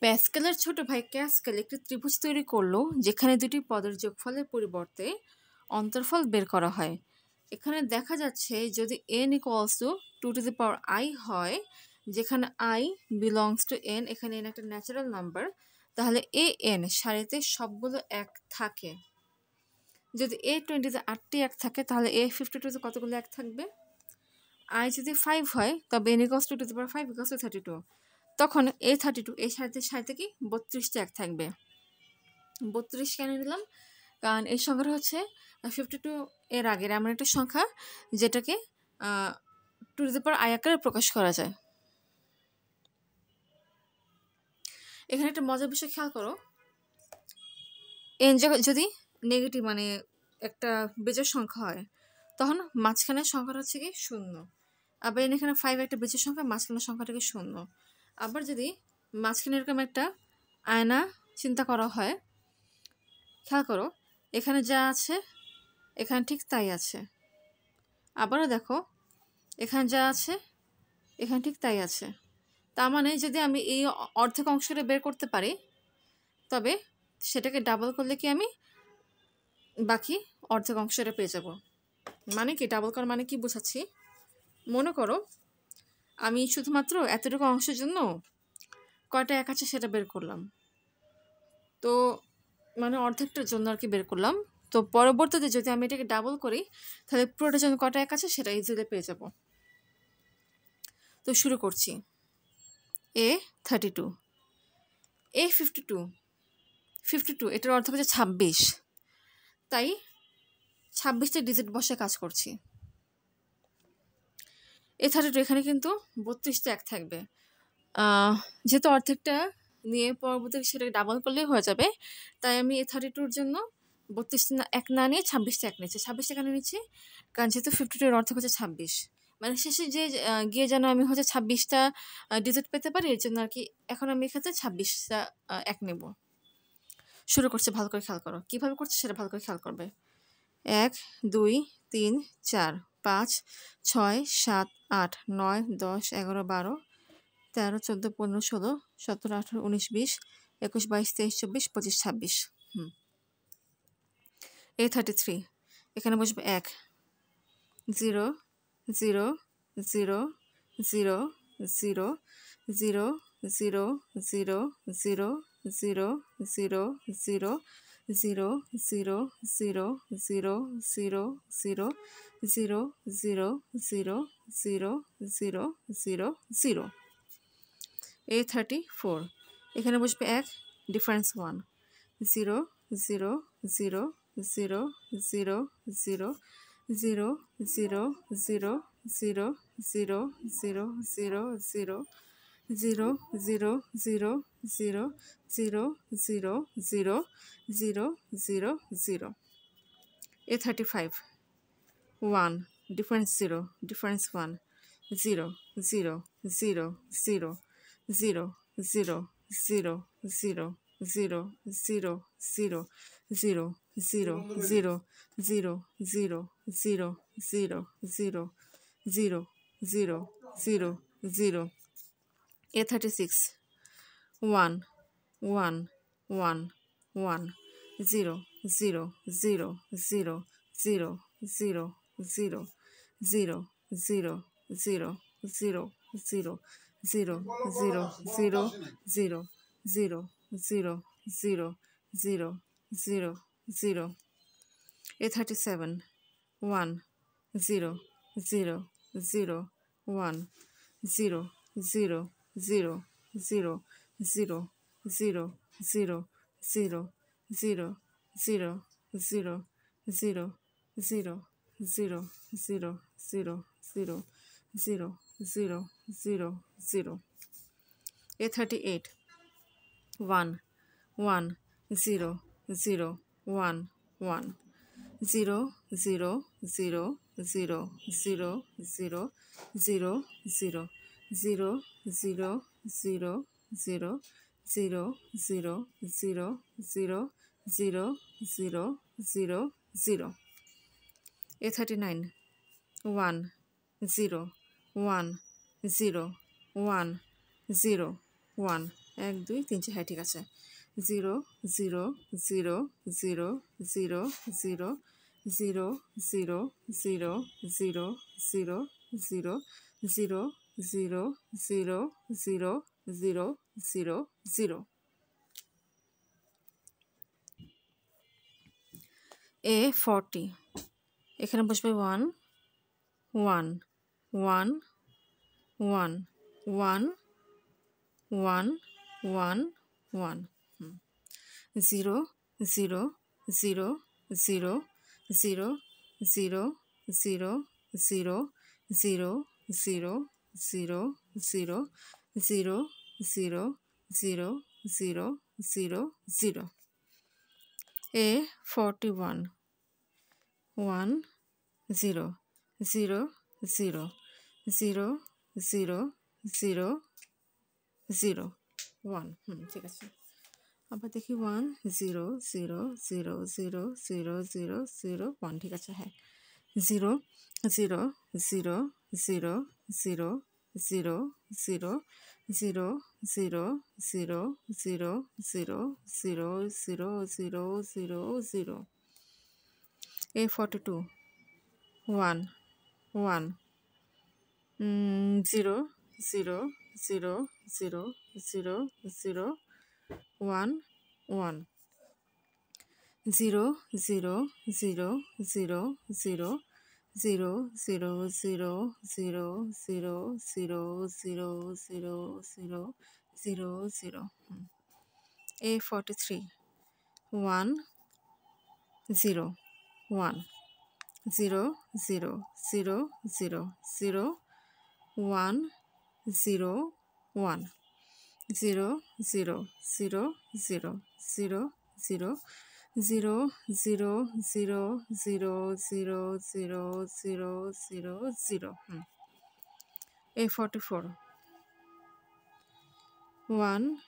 প্যাসকেলের ছোট ভাই ক্যাসকেল একটি ত্রিভুজ তৈরি করলো যেখানে দুটি পদের যোগফলের পরিবর্তে অন্তর্ফল বের করা হয়। এখানে দেখা যাচ্ছে যদি n equals to 2 to the power i হয়, যেখানে i বিলংস টু n, এখানে n একটা ন্যাচারাল নাম্বার, তাহলে an সারিতে সবগুলো এক থাকে। যদি a20-তে 8টি এক থাকে তাহলে a52-তে কতগুলো এক থাকবে? i যদি 5 হয় তবে n equals to 2 to the power 5 equals to 32। তখন a32 এই সারিতে কি 32টা এক থাকবে। 32 কেন নিলাম? কারণ এই সংখ্যাটা হচ্ছে 52 এর আগের এমন একটা সংখ্যা যেটাকে 2 to the power i আকারে প্রকাশ করা যায়। এখানে একটা মজার বিষয় খেয়াল করো, n যদি নেগেটিভ মানে একটা বেজোড় সংখ্যা হয় তখন মাঝখানের সংখ্যাটা হচ্ছে কি 0। আবার এখানে 5 একটা বেজোড় সংখ্যা, মাঝখানের সংখ্যাটাকে 0। আবার যদি মাঝখানে এরকম একটা আয়না চিন্তা করা হয়, খেয়াল করো এখানে যা আছে এখানে ঠিক তাই আছে। আবারও দেখো এখানে যা আছে এখানে ঠিক তাই আছে। তার মানে যদি আমি এই অর্ধেক অংশটা বের করতে পারি তবে সেটাকে ডাবল করলে কি আমি বাকি অর্ধেক অংশটা পেয়ে যাব। মানে কি ডাবল করার মানে কি বোঝাচ্ছি? মনে করো আমি শুধুমাত্র এতটুকু অংশের জন্য কয়টা এক আছে সেটা বের করলাম, তো মানে অর্ধেকটার জন্য আর কি বের করলাম। তো পরবর্তীতে যদি আমি এটাকে ডাবল করি তাহলে পুরোটার জন্য কয়টা এক আছে সেটা ইজিলি পেয়ে যাব। তো শুরু করছি। a32, a52 এটার অর্থ হচ্ছে 26, তাই 26টা ডিজিট বসে কাজ করছি। a32 এখানে কিন্তু 32টা এক থাকবে, যেহেতু অর্ধেকটা নিয়ে পরবর্তীতে সেটাকে ডাবল করলেই হয়ে যাবে, তাই আমি a32-র জন্য 32টা এক না নিয়ে 26টা এক নিচ্ছি। 26টা কেন নিচ্ছি? কারণ যেহেতু 52 এর অর্থ হচ্ছে 26, মানে শেষে যে গিয়ে যেন আমি হচ্ছে 26টা ডিজিট পেতে পারি, এর জন্য আর কি এখন আমি এক্ষেত্রে 26টা এক নেব। শুরু করছে, ভালো করে খেয়াল করো কীভাবে করছে সেটা ভালো করে খেয়াল করবে। 1 2 3 4 5 6 7 8 9 10 11 12 13 14 15 16 17 18 19 20 21 22 23 24 25 26। a33 এখানে বসবে 1 0 0 0 0 0 0 0 0 0 0 0 0 0 0 0 0 0 0 0 0 0 0 0 0 0। a34 এখানে বসবে 1, difference 1 0 0 0 0 0 0 0 0 0 0 0 0 0 0 0 0 0 0 0 0 0 0 0 0। a35 1, difference 0, difference 1 0 0 0 0 0 0 0 0 0 0 0 0 0 0 0 0 0 0 0 0 0 0 0। a36 1 1 1 1 0 0 0 0 0 0 0 0 0 0 0 0 0 0 0 0 0 0 0 0 0 0। a37 1 0 0 0 1 0 0 0 0 0 0 0 0 0 0 0 0 0 0 0 0 0 0 0 0 0। a38 1 1 0 0 1 1 0 0 0 0 0 0 0 0 0 0 0 0 0 0 0 0 0 0 0 0। a39 1 0 1 0 1 0 1 1 2 3 4 হ্যাঁ ঠিক আছে 0 0 0 0 0 0 0 0 0 0 0 0 0 0 0 0 0 0 0 A 40 এখানে বসবে 1 1 1 1 1 1 1 1 0 0 0 0 0 0 0 0 0 0 0 0 0 0 0 0 0 0 A 41 1 0 0 0 0 0 0 0 1 ঠিক আছে আবার দেখি 1 0 0 0 0 0 0 0 1 ঠিক আছে হ্যাঁ 0 0 0 0 0 0 0 0 0 0 0 0 0 0 0 0 0 A 42 1 1 0 0 0 0 0 0 1 1 0 0 0 0 0 0 0 0 0 0 0 0 0 0 0 0 A 43 1 0 1 0 0 0 0 0 1 0 1 0 0 0 0 0 0 0 0 0 0 0 0 0 0 0 A 44 1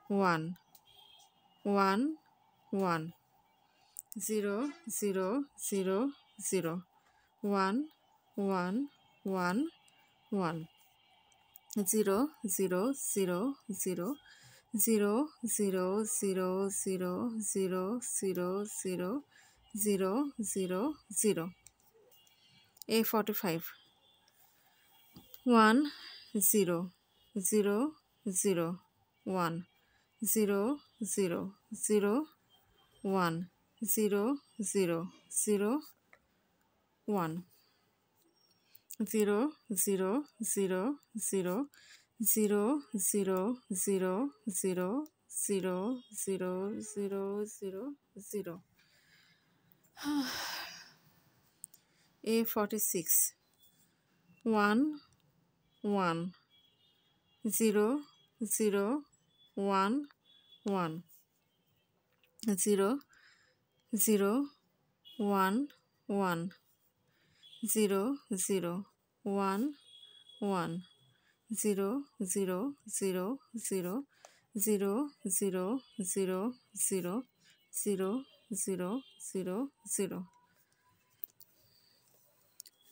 1 1 1 0 0 0 0 1 1 1 1 0 0 0 0 0 0 0 0 0 0 0 0 0 0 A 45 1 0 0 0 1 0 0 0 1 0 0 0 1 0 0 0 0 0 0 0 0 0 0 0 0 0 A 46 1 1 0 0 1 1 0 0 1 1 0 0 1 1 0 0 0 0 0 0 0 0 0 0 0 0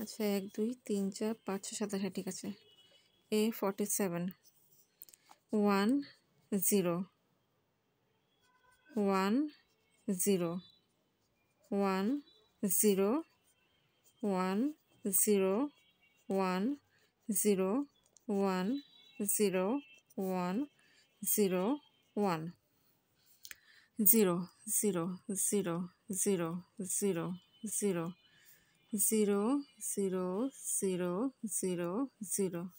আচ্ছা 1 2 3 4 5 6 7 হ্যাঁ ঠিক আছে A 47 1 0 1 0 1 0 1 0 1 0 1 0 1 0 1 0 0 0 0 0 0 0 0 0 0 0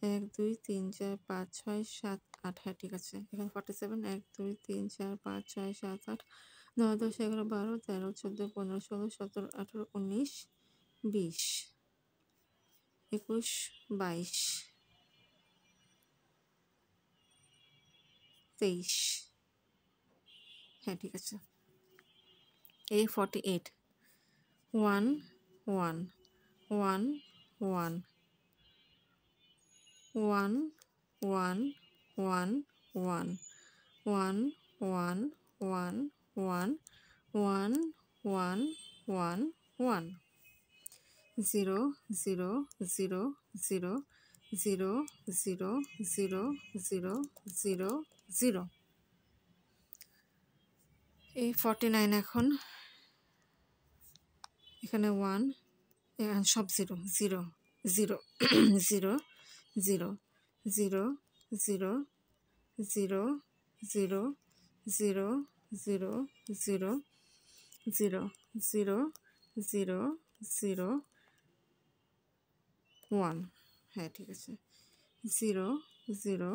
1 2 3 4 5 6 7 8 হ্যাঁ ঠিক আছে এখানে 47 1 2 3 4 5 6 7 8 9 10 11 12 13 14 15 16 17 18 19 20 21 22 23 হ্যাঁ ঠিক আছে A 48 1 1 1 1 1 1 1 1 1 1 1 1 1 1 1 1 0 0 0 0 0 0 0 0 0 0। এই 49 এখন এখানে 1, এখানে সব 0 0 0 0 0 0 0 0 0 0 0 0 0 0 0 0 1। হ্যাঁ ঠিক আছে। 0 0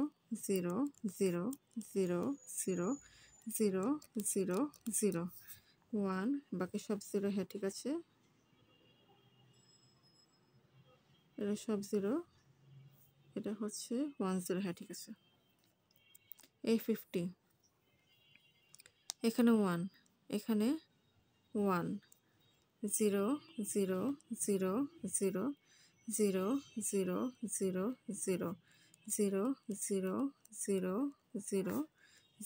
0 0 0 0 0 0 0 1, বাকি সব 0। হ্যাঁ ঠিক আছে, এটা সব 0, এটা হচ্ছে 1 0। হ্যাঁ ঠিক আছে। এই 50 এখানে 1, এখানে 1 0 0 0 0 0 0 0 0 0 0 0 0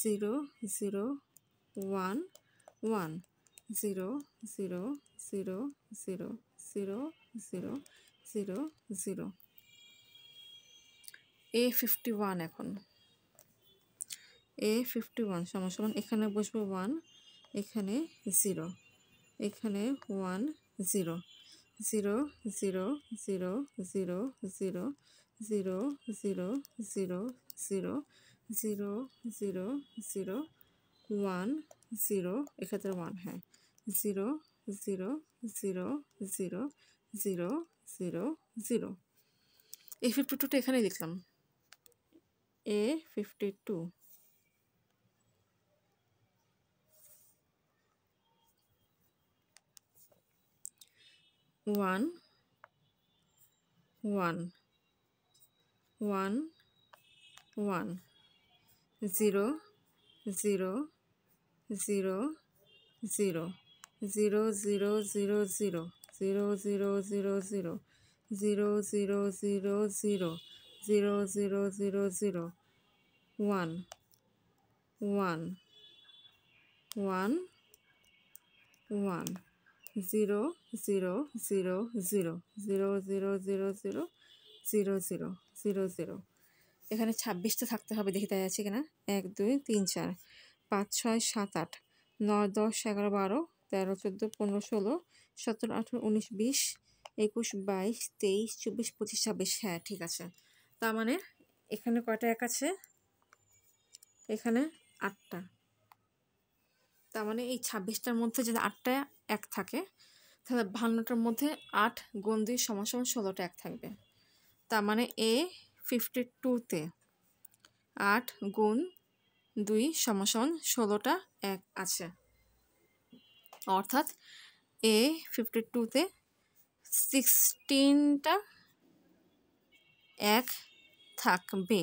0 0 1 1 0 0 0 0 0 0 0 0। A51 এখন A51 সমান সমান এখানে বসবে 1, এখানে 0, এখানে 1 0 0 0 0 0 0 0 0 0 0 0 0 0 1 0, এক্ষেত্রে 1। হ্যাঁ 0 0 0 0 0 0 0। A52টা এখানে লিখলাম। A52 1 1 1 1 0 0 0 0 0 0 0 0 0 0 0 0 0 0 0 0 0 0 0 0 1 1 1 1 0 0 0 0 0 0 0 0 0 0 0 0। এখানে 26টা থাকতে হবে, দেখি তাই আছে কিনা। 1 2 3 4 5 6 7 8 9 10 11 12 13 14 15 16 17 18 19 20 21 22 23 24 25 26। হ্যাঁ ঠিক আছে। তার মানে এখানে কয়টা এক আছে, এখানে 8টা। তার মানে এই 26টার মধ্যে যদি 8টা এক থাকে, তাহলে 52টার মধ্যে 8 গুণ 2 সমান সমান 16টা এক থাকবে। তার মানে A52তে 8 গুণ 2 সমান সমান 16টা এক আছে। অর্থাৎ A52তে 16টা এক থাকবে।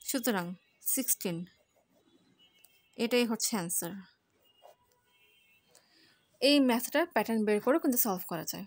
সুতরাং 16 এটাই হচ্ছে অ্যান্সার। এই ম্যাথটা প্যাটার্ন বের করে কিন্তু সলভ করা যায়।